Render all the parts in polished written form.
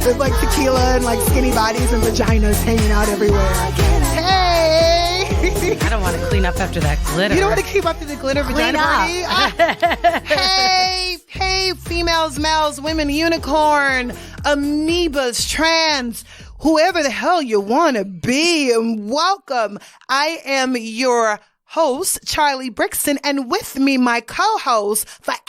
with like tequila and like skinny bodies and vaginas hanging out everywhere. Hey! I don't want to clean up after that glitter. You don't want to keep up to the glitter vagina party? Hey, females, males, women, unicorn, amoebas, trans, whoever the hell you want to be, and welcome. I am your host, Charli Brixton, and with me, my co-host forever,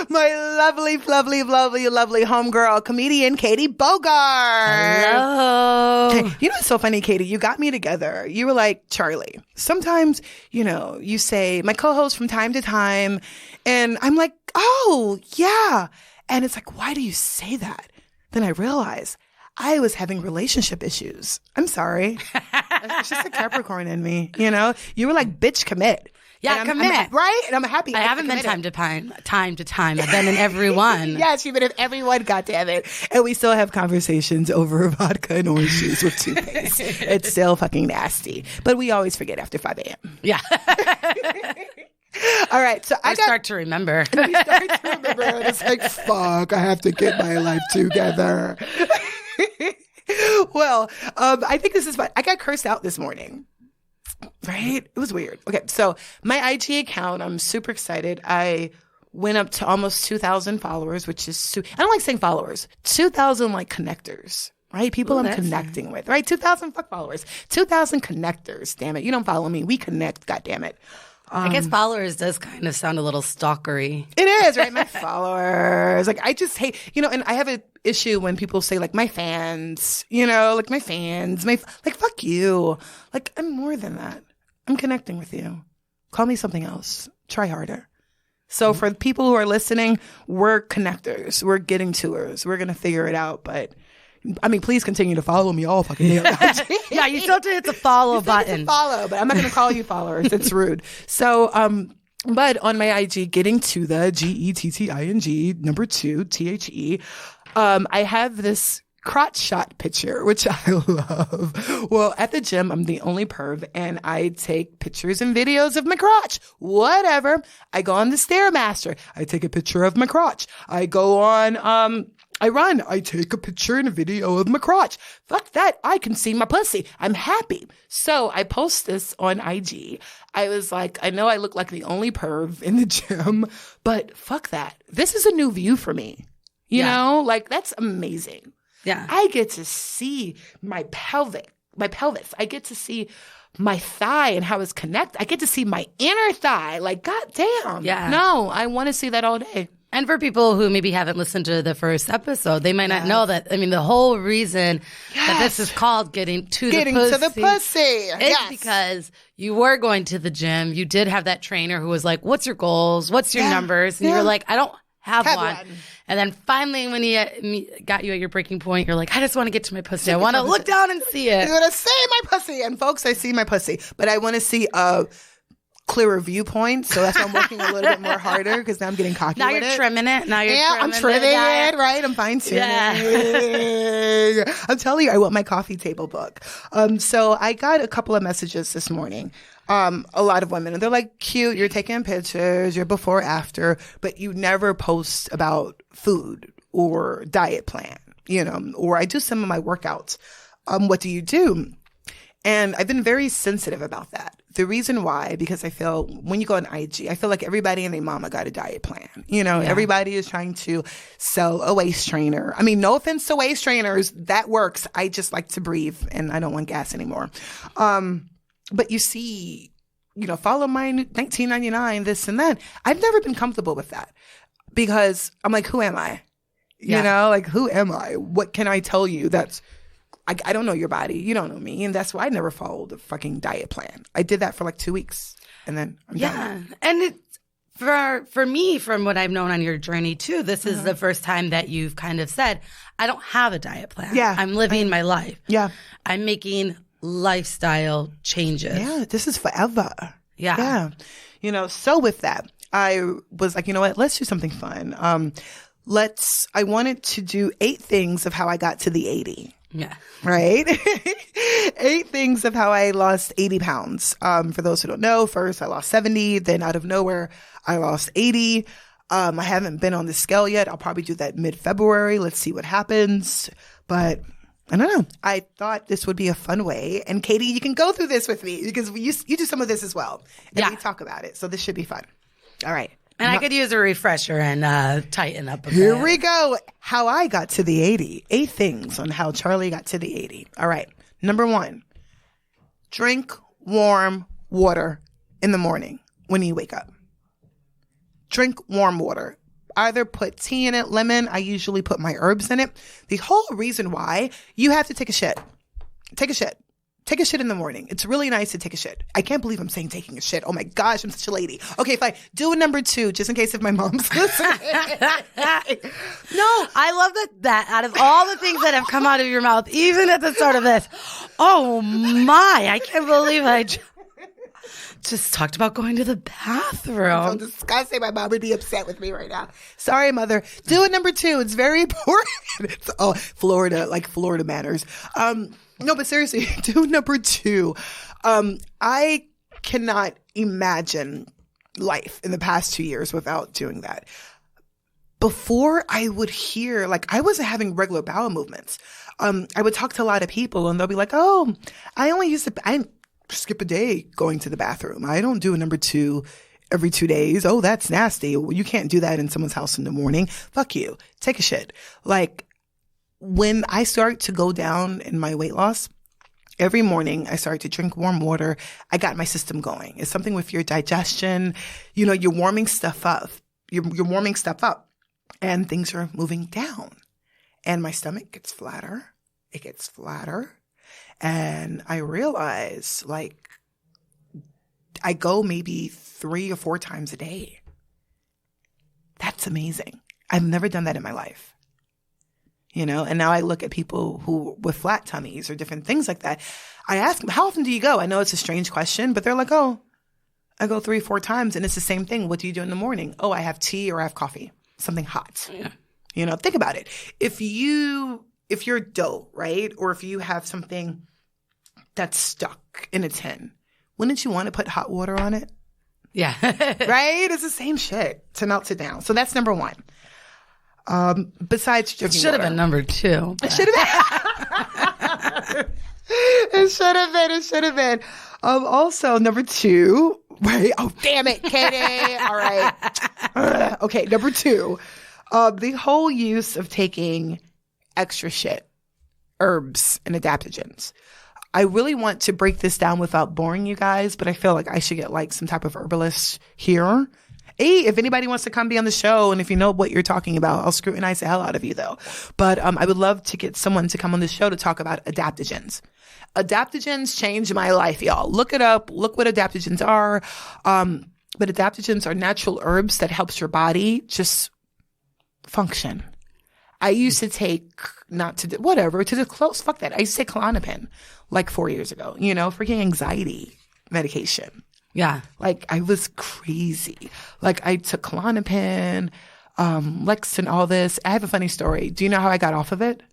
my lovely homegirl, comedian Katie Bogart. Hello. Hey, you know what's so funny, Katie? You got me together. You were like, Charli, sometimes, you say my co-host from time to time, and I'm like, oh, yeah. And it's like, why do you say that? Then I realize I was having relationship issues. I'm sorry. It's just a Capricorn in me, You were like, bitch, commit. Yeah, commit. Right? And I'm happy. I haven't been time to time. I've been in every one. Yes, you've been in every one, goddammit. And we still have conversations over vodka and orange juice with toothpaste. It's still fucking nasty. But we always forget after 5 a.m. Yeah. All right, so I start to remember. We start to remember. And it's like, fuck, I have to get my life together. Well, I think this is fun. I got cursed out this morning. Right? It was weird. Okay, so my IG account, I'm super excited. I went up to almost 2,000 followers, which is, I don't like saying followers, 2,000 like connectors. Right? People I'm connecting with. Right? 2,000 fuck followers. 2,000 connectors. Damn it. You don't follow me. We connect. God damn it. I guess followers does kind of sound a little stalkery. It is, right? My followers. Like, I just hate, and I have an issue when people say, like, my fans, like, my fans, like, fuck you. Like, I'm more than that. I'm connecting with you. Call me something else. Try harder. So for the people who are listening, we're connectors. We're getting tours. We're going to figure it out, but I mean, please continue to follow me all fucking day. Yeah, you still have to hit the follow button. To follow, but I'm not going to call you followers. It's rude. So, but on my IG, getting to the GETTING number 2 THE, I have this crotch shot picture, which I love. Well, at the gym, I'm the only perv, and I take pictures and videos of my crotch. Whatever. I go on the Stairmaster. I take a picture of my crotch. I go on, I run. I take a picture and a video of my crotch. Fuck that. I can see my pussy. I'm happy. So I post this on IG. I was like, I know I look like the only perv in the gym, but fuck that. This is a new view for me. You know, like that's amazing. Yeah. I get to see my pelvis. I get to see my thigh and how it's connected. I get to see my inner thigh. Like, goddamn. Yeah. No, I want to see that all day. And for people who maybe haven't listened to the first episode, they might not know that. I mean, the whole reason that this is called Getting to the Pussy is because you were going to the gym. You did have that trainer who was like, what's your goals? What's your numbers? And you were like, I don't have one. And then finally, when he got you at your breaking point, you're like, I just want to get to my pussy. I want to look down and see it. I want to see my pussy. And folks, I see my pussy. But I want to see clearer viewpoint, so that's why I'm working a little bit more harder because now I'm getting cocky. Now you're trimming it. I'm trimming it, right? I'm fine tuning. Yeah. I'm telling you, I want my coffee table book. So I got a couple of messages this morning. A lot of women, and they're like, cute, you're taking pictures, you're before, after, but you never post about food or diet plan, or I do some of my workouts. What do you do? And I've been very sensitive about that. The reason why, because I feel when you go on IG, I feel like everybody and their mama got a diet plan. Everybody is trying to sell a waist trainer. I mean, no offense to waist trainers. That works. I just like to breathe and I don't want gas anymore. But you see, follow my 1999, this and that. I've never been comfortable with that because I'm like, who am I? Who am I? What can I tell you that's I don't know your body. You don't know me. And that's why I never followed the fucking diet plan. I did that for like 2 weeks and then I'm done. Yeah. And it's for me, from what I've known on your journey too, this is the first time that you've kind of said, I don't have a diet plan. Yeah. I'm living my life. Yeah. I'm making lifestyle changes. Yeah. This is forever. Yeah. Yeah. So with that, I was like, you know what? Let's do something fun. I wanted to do 8 things of how I got to the 80. Yeah. Right? 8 things of how I lost 80 pounds. For those who don't know, first I lost 70, then out of nowhere, I lost 80. I haven't been on the scale yet. I'll probably do that mid-February. Let's see what happens. But I don't know. I thought this would be a fun way. And Katie, you can go through this with me because you do some of this as well. And we talk about it. So this should be fun. All right. And I could use a refresher and tighten up a bit. Here we go. How I got to the 80. 8 things on how Charli got to the 80. All right. Number 1, drink warm water in the morning when you wake up. Drink warm water. Either put tea in it, lemon. I usually put my herbs in it. The whole reason why you have to take a shit. Take a shit. Take a shit in the morning. It's really nice to take a shit. I can't believe I'm saying taking a shit. Oh my gosh, I'm such a lady. Okay, fine. Do a number 2, just in case if my mom's listening. No, I love that out of all the things that have come out of your mouth, even at the start of this, oh my, I can't believe I just talked about going to the bathroom. So disgusting. My mom would be upset with me right now. Sorry, mother. Do it number 2. It's very important. Florida manners. No, but seriously, do number 2. I cannot imagine life in the past 2 years without doing that. Before I would hear, I wasn't having regular bowel movements. I would talk to a lot of people and they'll be like, oh, I skip a day going to the bathroom. I don't do a number 2 every 2 days. Oh, that's nasty. You can't do that in someone's house in the morning. Fuck you. Take a shit. When I start to go down in my weight loss, every morning I start to drink warm water. I got my system going. It's something with your digestion. You're warming stuff up. You're warming stuff up and things are moving down. And my stomach gets flatter. It gets flatter. And I realize, I go maybe 3 or 4 times a day. That's amazing. I've never done that in my life. And now I look at people who with flat tummies or different things like that. I ask them, how often do you go? I know it's a strange question, but they're like, oh, I go 3 or 4 times. And it's the same thing. What do you do in the morning? Oh, I have tea or I have coffee, something hot. Yeah. Think about it. If you're dough, right? Or if you have something that's stuck in a tin, wouldn't you want to put hot water on it? Yeah. Right? It's the same shit to melt it down. So that's number 1. Besides drinking should have water. been number 2. It should have been. It should have been. Also, number 2. Right? Oh, damn it, Katie. All right. Okay, number 2. The whole use of taking extra shit, herbs, and adaptogens. I really want to break this down without boring you guys, but I feel like I should get some type of herbalist here. Hey, if anybody wants to come be on the show and if you know what you're talking about, I'll scrutinize the hell out of you though. But I would love to get someone to come on the show to talk about adaptogens. Adaptogens changed my life, y'all. Look it up. Look what adaptogens are. But adaptogens are natural herbs that helps your body just function. I used to take, to the close, fuck that. I used to take Klonopin 4 years ago, freaking anxiety medication. Yeah. I was crazy. I took Klonopin, Lex and all this. I have a funny story. Do you know how I got off of it?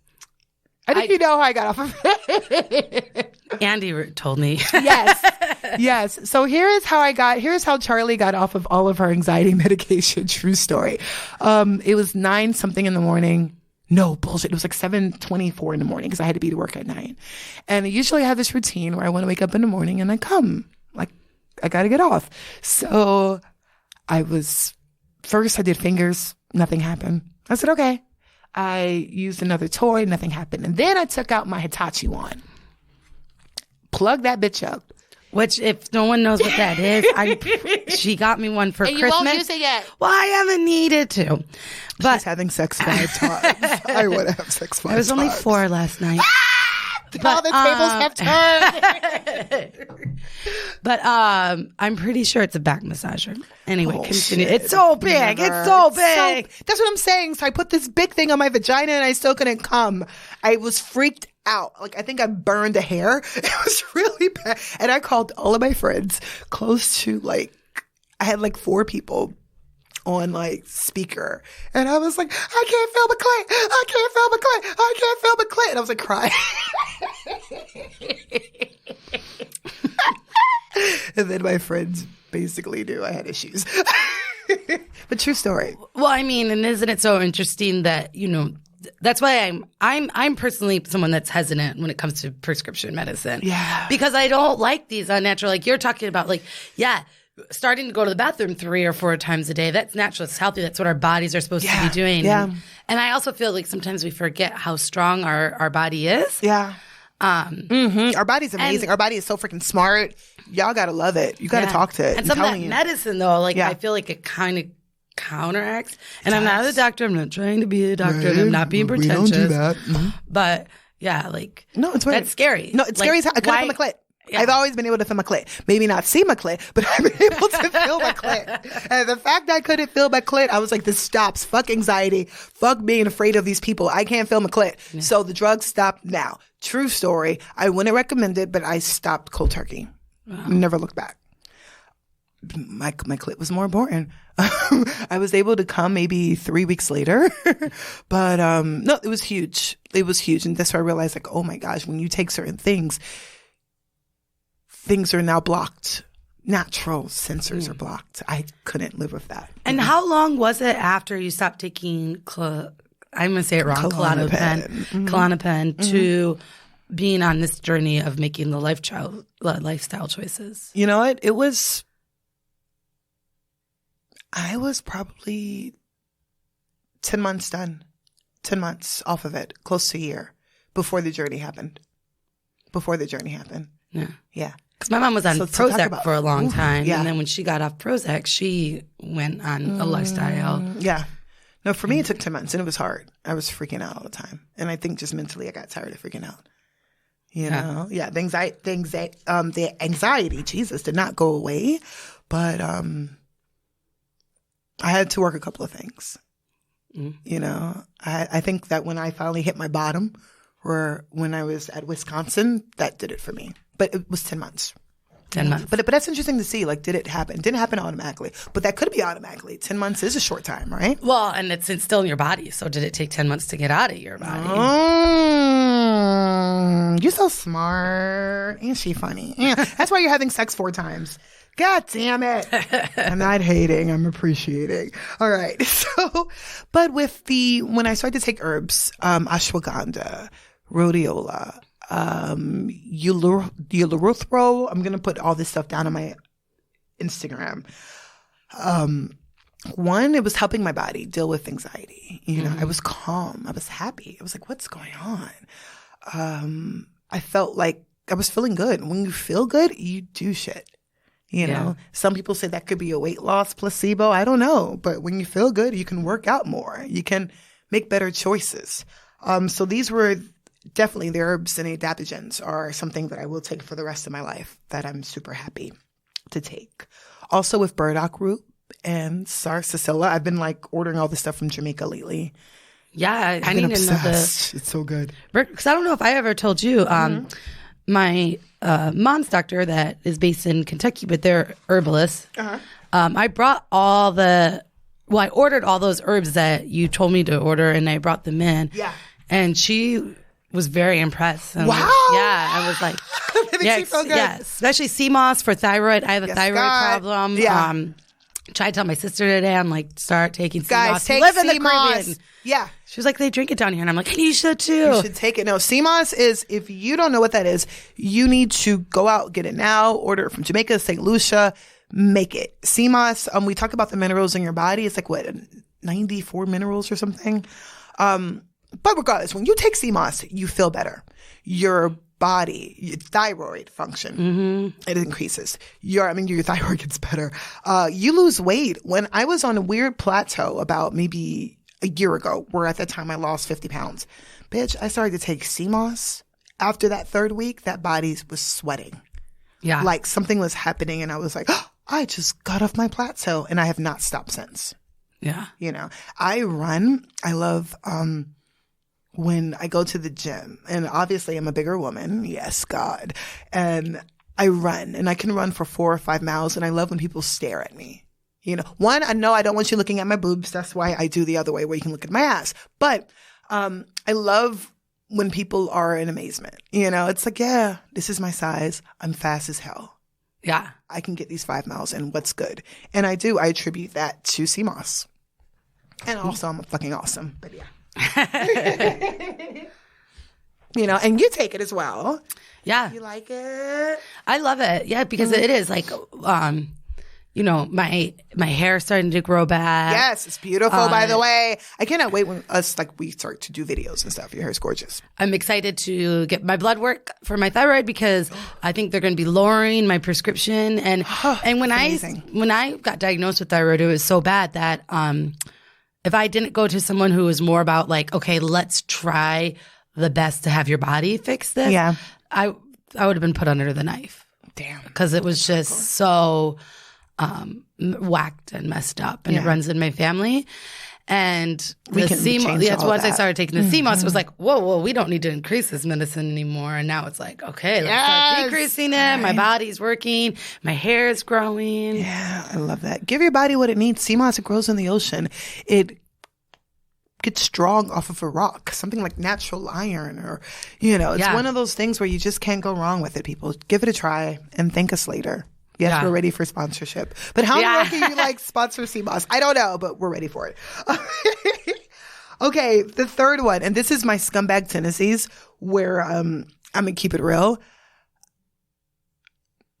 I think you know how I got off of it. Andy told me. Yes. So here's how Charli got off of all of her anxiety medication. True story. It was 9 something in the morning. No, bullshit. It was 7:24 in the morning because I had to be to work at 9. And usually I have this routine where I want to wake up in the morning and I come. I got to get off. So first I did fingers. Nothing happened. I said, okay. I used another toy. Nothing happened. And then I took out my Hitachi wand. Plugged that bitch up. Which, if no one knows what that is, she got me one for Christmas. You won't use it yet. Well, I haven't needed to. But she's having sex 5 times. I want to have sex 5 times. I was only 4 last night. All the tables have turned. But I'm pretty sure it's a back massager. Anyway, continue. Shit. It's so big. It's so big. That's what I'm saying. So I put this big thing on my vagina and I still couldn't come. I was freaked out. I think I burned a hair. It was really bad. And I called all of my friends close to I had 4 people on speaker. And I was like, I can't feel my clit. I can't feel my clit. I can't feel my clit. And I was crying. And then my friends basically knew I had issues. But true story. Well, I mean, and isn't it so interesting that, that's why I'm personally someone that's hesitant when it comes to prescription medicine. Yeah. Because I don't like these unnatural, like you're talking about, like, starting to go to the bathroom 3 or 4 times a day. That's natural. It's healthy. That's what our bodies are supposed to be doing. Yeah. And I also feel like sometimes we forget how strong our body is. Yeah. Our body's amazing. Our body is so freaking smart. Y'all gotta love it. You gotta talk to it. And some of that medicine, though, like I feel like it kind of counteracts. And I'm not a doctor. I'm not trying to be a doctor. And I'm not being pretentious. We don't do that. But like, no, it's weird. That's scary. No, it's scary. I couldn't feel my clit. Yeah. I've always been able to feel my clit. Maybe not see my clit, but I've been able to feel my clit. And the fact I couldn't feel my clit, I was like, this stops. Fuck anxiety. Fuck being afraid of these people. I can't feel my clit. Yeah. So the drugs stopped now. True story. I wouldn't recommend it, but I stopped cold turkey. Wow. Never looked back. My clit was more important. I was able to come maybe 3 weeks later. But no, it was huge. It was huge. And that's why I realized, like, oh my gosh, when you take certain things are now blocked. Natural sensors are blocked. I couldn't live with that. And how long was it after you stopped taking, I'm going to say it wrong, Klonopin, to being on this journey of making the lifestyle choices? You know what? I was probably 10 months done. 10 months off of it, close to a year, before the journey happened. Yeah. Yeah. Because my mom was on Prozac for a long time. Yeah. And then when she got off Prozac, she went on a lifestyle. Yeah. No, for me, it took 10 months and it was hard. I was freaking out all the time. And I think just mentally I got tired of freaking out. You know? Yeah. The anxiety, Jesus, did not go away. But I had to work a couple of things. You know? I think that when I finally hit my bottom, or when I was at Wisconsin, that did it for me. But it was 10 months. 10 months. But that's interesting to see. Like, did it happen? It didn't happen automatically. But that could be automatically. 10 months is a short time, right? Well, and it's still in your body. So did it take 10 months to get out of your body? You're so smart. Ain't she funny? Yeah. That's why you're having sex 4 times. God damn it. I'm not hating. I'm appreciating. All right. So, but when I started to take herbs, ashwagandha, rhodiola, Ulurithro. I'm going to put all this stuff down on my Instagram. One, it was helping my body deal with anxiety. You know, I was calm. I was happy. I was like, what's going on? I felt like I was feeling good. When you feel good, you do shit. You know, some people say that could be a weight loss placebo. I don't know. But when you feel good, you can work out more. You can make better choices. So these were definitely the herbs and adaptogens are something that I will take for the rest of my life that I'm super happy to take. Also with burdock root and sarsaparilla. I've been like ordering all this stuff from Jamaica lately. Yeah, I need to know this. It's so good. Because I don't know if I ever told you, my mom's doctor that is based in Kentucky, but they're herbalists. I brought I ordered all those herbs that you told me to order, and I brought them in. Yeah. And she was very impressed. Wow. I was like, especially sea moss for thyroid. I have a thyroid problem. Yeah. Tried to tell my sister today, I'm like, start taking sea moss. Take live in sea the moss. Caribbean. Yeah. She was like, they drink it down here. And I'm like, hey, you should too. You should take it. No, sea moss is, if you don't know what that is, you need to go out, get it now, order it from Jamaica, St. Lucia, make it. Sea moss, we talk about the minerals in your body. It's like, what, 94 minerals or something? But regardless, when you take sea moss, you feel better. Your body, your thyroid function, it increases. Your thyroid gets better. You lose weight. When I was on a weird plateau about maybe a year ago, where at that time I lost 50 pounds, bitch, I started to take sea moss. After that 3rd week, that body was sweating. Yeah. Like something was happening and I was like, oh, I just got off my plateau and I have not stopped since. Yeah. You know, I run. I love, when I go to the gym, and obviously I'm a bigger woman. Yes, God. And I run, and I can run for 4 or 5 miles, and I love when people stare at me. You know, one, I know I don't want you looking at my boobs. That's why I do the other way where you can look at my ass. But I love when people are in amazement. You know, it's like, yeah, this is my size. I'm fast as hell. Yeah. I can get these 5 miles in. What's good? And I do. I attribute that to sea moss. And also, I'm fucking awesome. But yeah. You know, and you take it as well. Yeah. You like it? I love it. Yeah, because it is like, you know, my hair is starting to grow back. Yes, it's beautiful, by the way. I cannot wait when we start to do videos and stuff. Your hair is gorgeous. I'm excited to get my blood work for my thyroid because I think they're going to be lowering my prescription. And when I got diagnosed with thyroid, it was so bad that if I didn't go to someone who was more about like, okay, let's try the best to have your body fix this. Yeah. I would have been put under the knife. Damn. Because it was just so whacked and messed up, and it runs in my family. And the CMOS, that's once I started taking the CMOS, it was like, whoa, we don't need to increase this medicine anymore. And now it's like, okay, let's start decreasing it. My body's working. My hair is growing. Yeah, I love that. Give your body what it needs. CMOS, it grows in the ocean. It gets strong off of a rock, something like natural iron, or, you know, it's one of those things where you just can't go wrong with it, people. Give it a try and thank us later. Yes, we're ready for sponsorship. But how many can you like sponsor CMOS? I don't know, but we're ready for it. Okay, the third one, and this is my scumbag tendencies where I'm going to keep it real.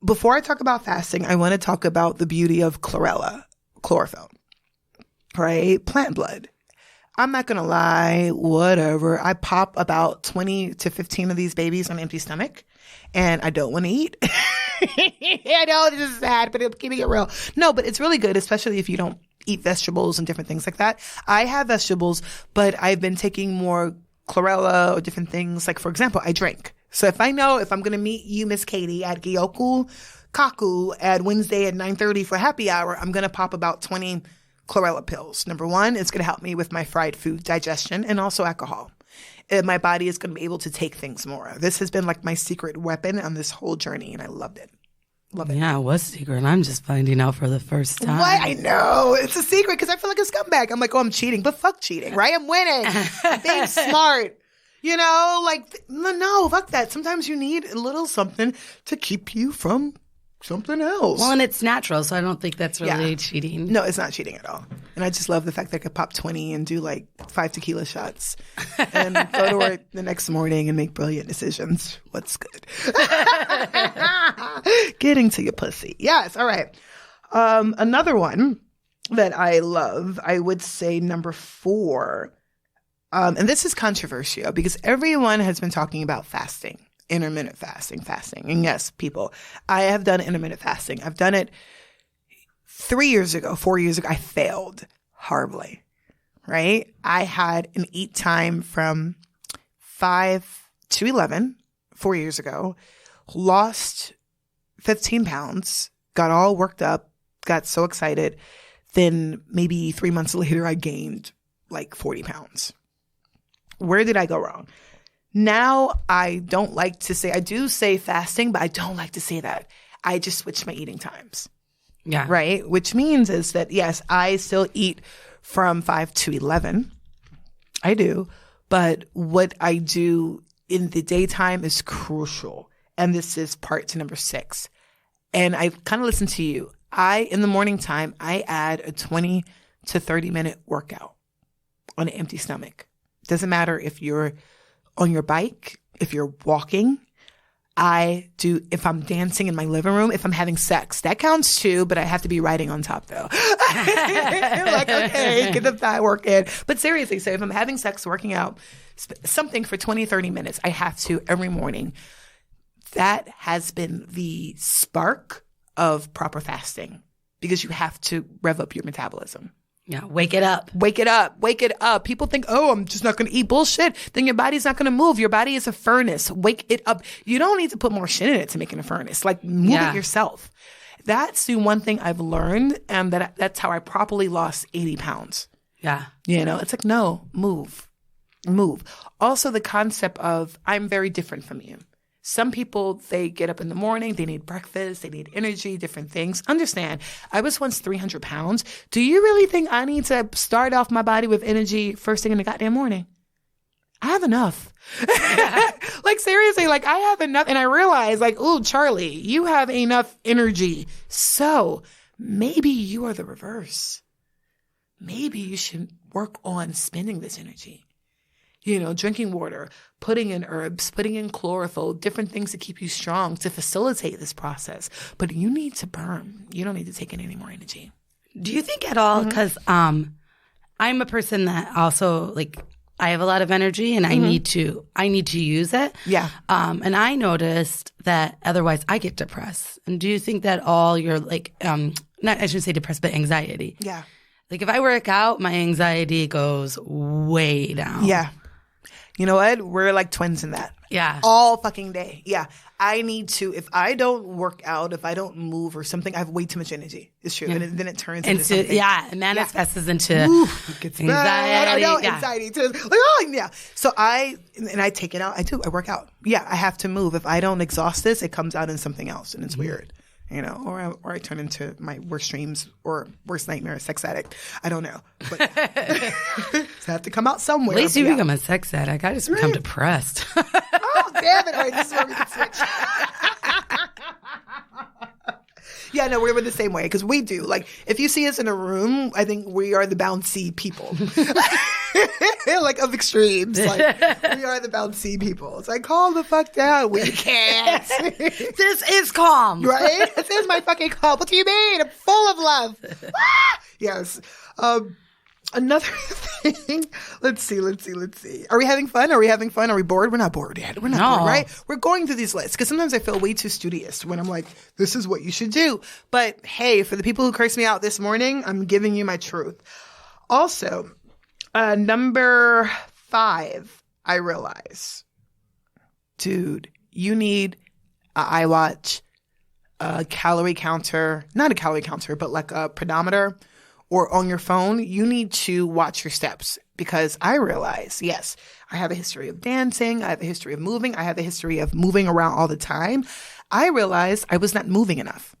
Before I talk about fasting, I want to talk about the beauty of chlorophyll, right? Plant blood. I'm not going to lie, whatever. I pop about 20 to 15 of these babies on an empty stomach, and I don't want to eat. I know this is sad, but I'm keeping it real. No, but it's really good, especially if you don't eat vegetables and different things like that. I have vegetables, but I've been taking more chlorella or different things. Like, for example, I drink. So if I know if I'm going to meet you, Miss Katie, at Gyoku Kaku at Wednesday at 9:30 for happy hour, I'm going to pop about 20 chlorella pills. Number one, it's going to help me with my fried food digestion and also alcohol. And my body is going to be able to take things more. This has been like my secret weapon on this whole journey, and I loved it. Love it. Yeah, it was secret. I'm just finding out for the first time. What? I know. It's a secret because I feel like a scumbag. I'm like, oh, I'm cheating. But fuck cheating, right? I'm winning. I'm being smart. You know, like, no, fuck that. Sometimes you need a little something to keep you from something else. Well, and it's natural, so I don't think that's really cheating. No, it's not cheating at all. And I just love the fact that I could pop 20 and do like 5 tequila shots and go to work the next morning and make brilliant decisions. What's good? Getting to your pussy. Yes. All right. Another one that I love, I would say number 4. And this is controversial because everyone has been talking about fasting. Intermittent fasting. And yes, people, I have done intermittent fasting. I've done it 4 years ago. I failed horribly, right? I had an eat time from 5 to 11 4 years ago, lost 15 pounds, got all worked up, got so excited. Then maybe 3 months later, I gained like 40 pounds. Where did I go wrong? Now, I don't like to say, I do say fasting, but I don't like to say that. I just switched my eating times. Yeah. Right? Which means is that, yes, I still eat from 5 to 11. I do. But what I do in the daytime is crucial. And this is part to number 6. And I kind of listen to you. In the morning time, I add a 20 to 30 minute workout on an empty stomach. Doesn't matter if you're on your bike, if you're walking. I do, if I'm dancing in my living room, if I'm having sex, that counts too, but I have to be riding on top though. Like, okay, get the thigh work in. But seriously, so if I'm having sex, working out, something for 20, 30 minutes, I have to every morning. That has been the spark of proper fasting because you have to rev up your metabolism. Yeah, wake it up. Wake it up. Wake it up. People think, oh, I'm just not going to eat bullshit. Then your body's not going to move. Your body is a furnace. Wake it up. You don't need to put more shit in it to make it a furnace. Like, move it yourself. That's the one thing I've learned, and that's how I properly lost 80 pounds. Yeah. You know, it's like, no, move. Also, the concept of I'm very different from you. Some people, they get up in the morning, they need breakfast, they need energy, different things. Understand, I was once 300 pounds. Do you really think I need to start off my body with energy first thing in the goddamn morning? I have enough. Like, seriously, like, I have enough. And I realize, like, ooh, Charli, you have enough energy. So maybe you are the reverse. Maybe you should work on spending this energy. You know, drinking water, putting in herbs, putting in chlorophyll, different things to keep you strong to facilitate this process. But you need to burn. You don't need to take in any more energy. Do you think at all, because I'm a person that also, like, I have a lot of energy and I need to use it. Yeah. And I noticed that otherwise I get depressed. And do you think that all your, like, I shouldn't say depressed, but anxiety? Yeah. Like, if I work out, my anxiety goes way down. Yeah. You know what? We're like twins in that. Yeah. All fucking day. Yeah. I need to, if I don't work out, if I don't move or something, I have way too much energy. It's true. Yeah. And then it turns into something. Yeah. It manifests into it gets anxiety. I know, anxiety too. Like, oh, yeah. So I take it out. I work out. Yeah. I have to move. If I don't exhaust this, it comes out in something else and it's weird. You know, or I turn into my worst dreams or worst nightmare, sex addict. I don't know. But I have to come out somewhere. At least you become a sex addict. I just become depressed. Oh, damn it. All right, this is where we can switch. Yeah, no, we're the same way because we do. Like, if you see us in a room, I think we are the bouncy people. Like, of extremes. Like, we are the bouncy people. It's like, calm the fuck down. We can't. This is calm. Right? This is my fucking calm. What do you mean? I'm full of love. Yes. Another thing. Let's see. Are we having fun? Are we bored? We're not bored yet. We're not bored, right? We're going through these lists because sometimes I feel way too studious when I'm like, this is what you should do. But hey, for the people who cursed me out this morning, I'm giving you my truth. Also, number 5, I realize, dude, you need an iWatch, a calorie counter, not a calorie counter, but like a pedometer. Or on your phone, you need to watch your steps because I realize, yes, I have a history of dancing. I have a history of moving. I have a history of moving around all the time. I realized I was not moving enough.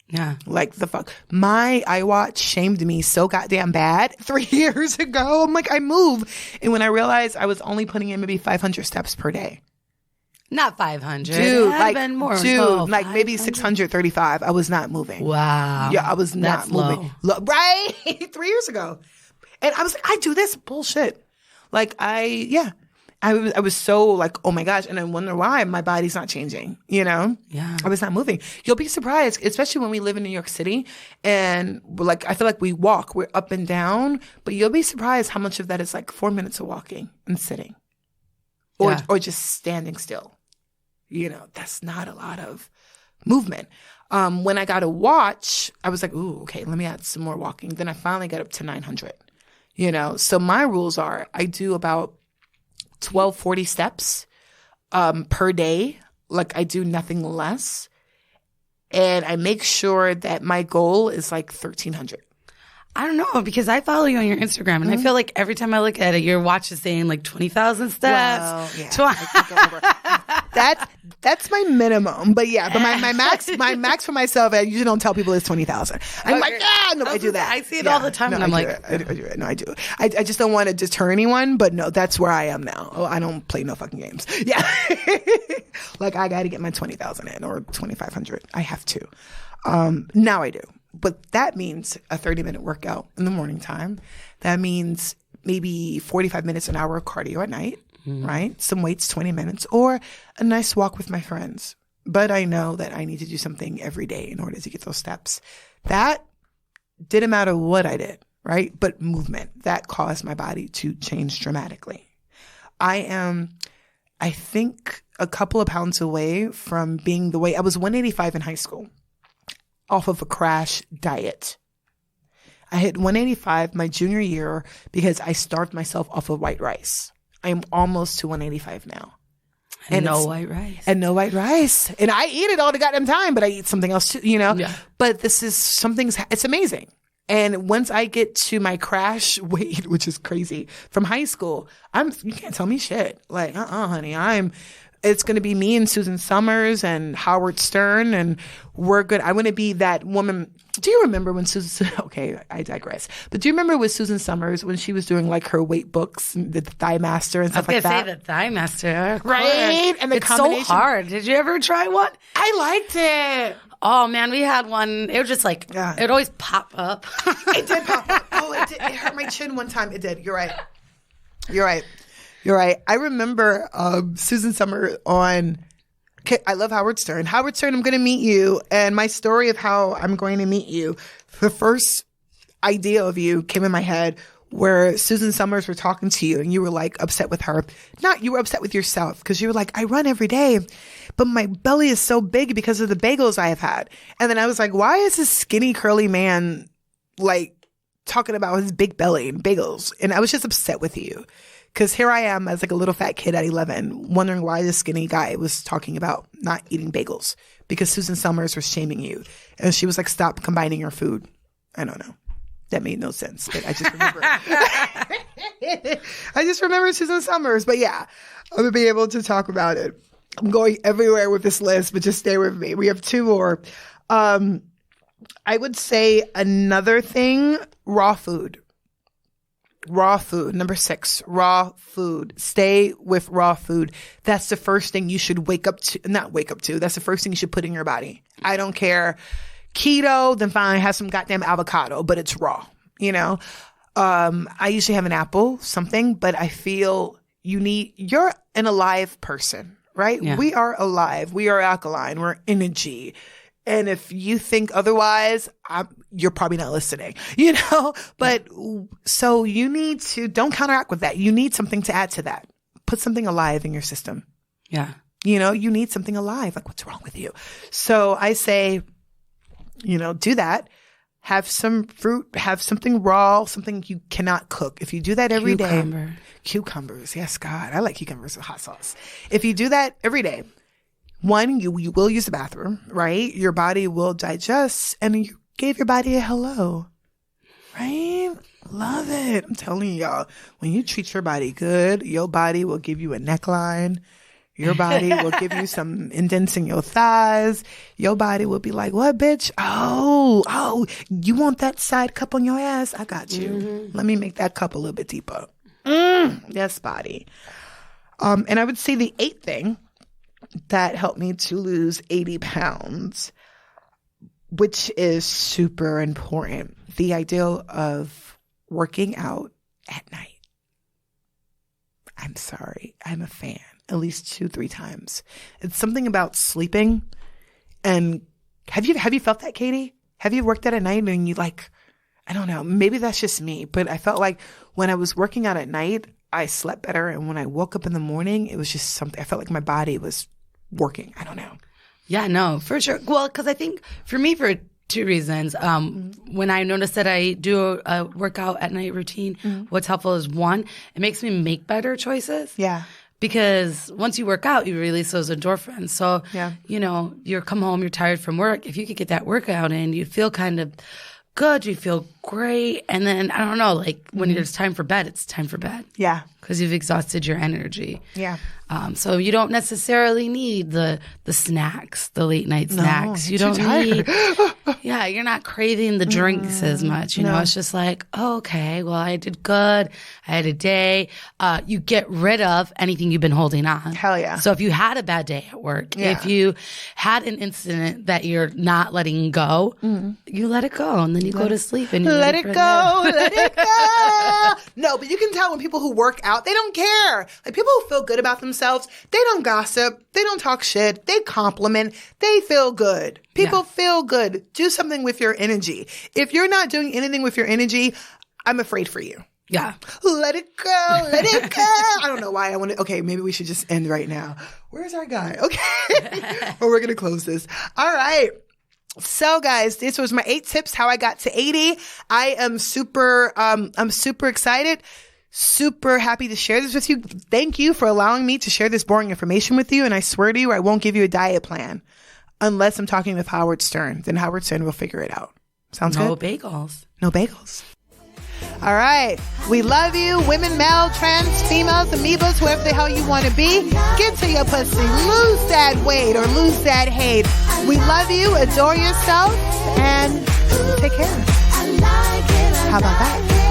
Yeah. Like the fuck. My iWatch shamed me so goddamn bad 3 years ago. I'm like, I move. And when I realized I was only putting in maybe 500 steps per day. Not 500. Dude, more. Like maybe 635. I was not moving. Wow. Yeah, I was not moving. Right? 3 years ago. And I was like, I do this bullshit. Like, I was so like, oh my gosh. And I wonder why my body's not changing, you know? Yeah. I was not moving. You'll be surprised, especially when we live in New York City. And we're like, I feel like we're up and down. But you'll be surprised how much of that is like 4 minutes of walking and sitting. Or just standing still. You know, that's not a lot of movement. When I got a watch, I was like, ooh, okay, let me add some more walking. Then I finally got up to 900, you know. So my rules are I do about 1240 steps per day. Like I do nothing less. And I make sure that my goal is like 1300. I don't know, because I follow you on your Instagram, and I feel like every time I look at it, your watch is saying like 20,000 steps. Well, yeah. That's my minimum. But yeah, but my max for myself, I usually don't tell people it's 20,000. I'm like, I do that. I see it all the time, and I'm like, I do it. No, I do. I just don't want to deter anyone, but no, that's where I am now. Oh, I don't play no fucking games. Yeah. Like I got to get my 20,000 in or 2,500. I have to. Now I do. But that means a 30-minute workout in the morning time. That means maybe 45 minutes, an hour of cardio at night, right? Some weights, 20 minutes, or a nice walk with my friends. But I know that I need to do something every day in order to get those steps. That didn't matter what I did, right? But movement, that caused my body to change dramatically. I think, a couple of pounds away from being the way I was 185 in high school. Off of a crash diet. I hit 185 my junior year because I starved myself off of white rice. I'm almost to 185 now. And no white rice. And no white rice. And I eat it all the goddamn time, but I eat something else too, you know? Yeah. But this is it's amazing. And once I get to my crash weight, which is crazy, from high school, you can't tell me shit. Like, honey, I'm It's going to be me and Suzanne Somers and Howard Stern, and we're good. I want to be that woman. Do you remember when Susan, okay, I digress. But do you remember with Suzanne Somers when she was doing like her weight books, the Thigh Master and stuff like that? I was going to say the Thigh Master. Right? And the it's so hard. Did you ever try one? I liked it. Oh, man, we had one. It was just like, it would always pop up. It did pop up. Oh, it did. It hurt my chin one time. It did. You're right. You're right. You're right. I remember Suzanne Somers on, I love Howard Stern. Howard Stern, I'm going to meet you. And my story of how I'm going to meet you, the first idea of you came in my head where Suzanne Somers were talking to you and you were like upset with her. Not, you were upset with yourself because you were like, I run every day, but my belly is so big because of the bagels I have had. And then I was like, why is this skinny curly man like talking about his big belly and bagels? And I was just upset with you. Because here I am as like a little fat kid at 11 wondering why this skinny guy was talking about not eating bagels because Suzanne Somers was shaming you. And she was like, stop combining your food. I don't know. That made no sense. But I just remember. I just remember Suzanne Somers. But yeah, I'm going to be able to talk about it. I'm going everywhere with this list, but just stay with me. We have two more. I would say another thing, raw food. Raw food. Number 6, raw food. Stay with raw food. That's the first thing you should not wake up to. That's the first thing you should put in your body. I don't care. Keto, then fine, have some goddamn avocado, but it's raw, you know? I usually have an apple, something, but I feel you're an alive person, right? Yeah. We are alive. We are alkaline. We're energy. And if you think otherwise, you're probably not listening, you know? But so you need to, don't counteract with that. You need something to add to that. Put something alive in your system. Yeah. You know, you need something alive. Like, what's wrong with you? So I say, you know, do that. Have some fruit, have something raw, something you cannot cook. If you do that every day. Cucumbers. Yes, God. I like cucumbers with hot sauce. If you do that every day, one, you will use the bathroom, right? Your body will digest and you gave your body a hello, right? Love it. I'm telling y'all, when you treat your body good, your body will give you a neckline. Your body will give you some indents in your thighs. Your body will be like, what, bitch? Oh, you want that side cup on your ass? I got you. Mm-hmm. Let me make that cup a little bit deeper. Yes, body. And I would say the 8th thing that helped me to lose 80 pounds, which is super important. The idea of working out at night. I'm sorry. I'm a fan. At least 2-3 times. It's something about sleeping. And have you felt that, Katie? Have you worked out at night and you like, I don't know, maybe that's just me, but I felt like when I was working out at night, I slept better. And when I woke up in the morning, it was just something, I felt like my body was working. I don't know. Yeah, no, for sure. Well, because I think for me, for 2 reasons. When I notice that I do a workout at night routine, what's helpful is 1, it makes me make better choices. Yeah. Because once you work out, you release those endorphins. So, you know, you come home, you're tired from work. If you could get that workout in, you feel kind of good. You feel great. And then, I don't know, like when it's time for bed, it's time for bed. Yeah. Because you've exhausted your energy. Yeah. So you don't necessarily need the snacks, the late night snacks. You don't need, you're not craving the drinks as much. You know, it's just like, okay, well, I did good. I had a day. You get rid of anything you've been holding on. Hell yeah. So if you had a bad day at work, if you had an incident that you're not letting go, you let it go and then you go to sleep and you let it go. Let it go. No, but you can tell when people who work out, they don't care. Like people who feel good about themselves, they don't gossip. They don't talk shit. They compliment. They feel good. People feel good. Do something with your energy. If you're not doing anything with your energy, I'm afraid for you. Yeah. Let it go. Let it go. I don't know why I want to. Okay, maybe we should just end right now. Where's our guy? Okay. Or we're going to close this. All right. So guys, this was my 8 tips how I got to 80. I am super excited. Super happy to share this with you. Thank you for allowing me to share this boring information with you. And I swear to you, I won't give you a diet plan unless I'm talking with Howard Stern. Then Howard Stern will figure it out. Sounds good? No bagels. No bagels. All right. We love you. Women, male, trans, females, amoebas, whoever the hell you want to be. Get to your pussy. Lose that weight or lose that hate. We love you. Adore yourself. And take care. How about that?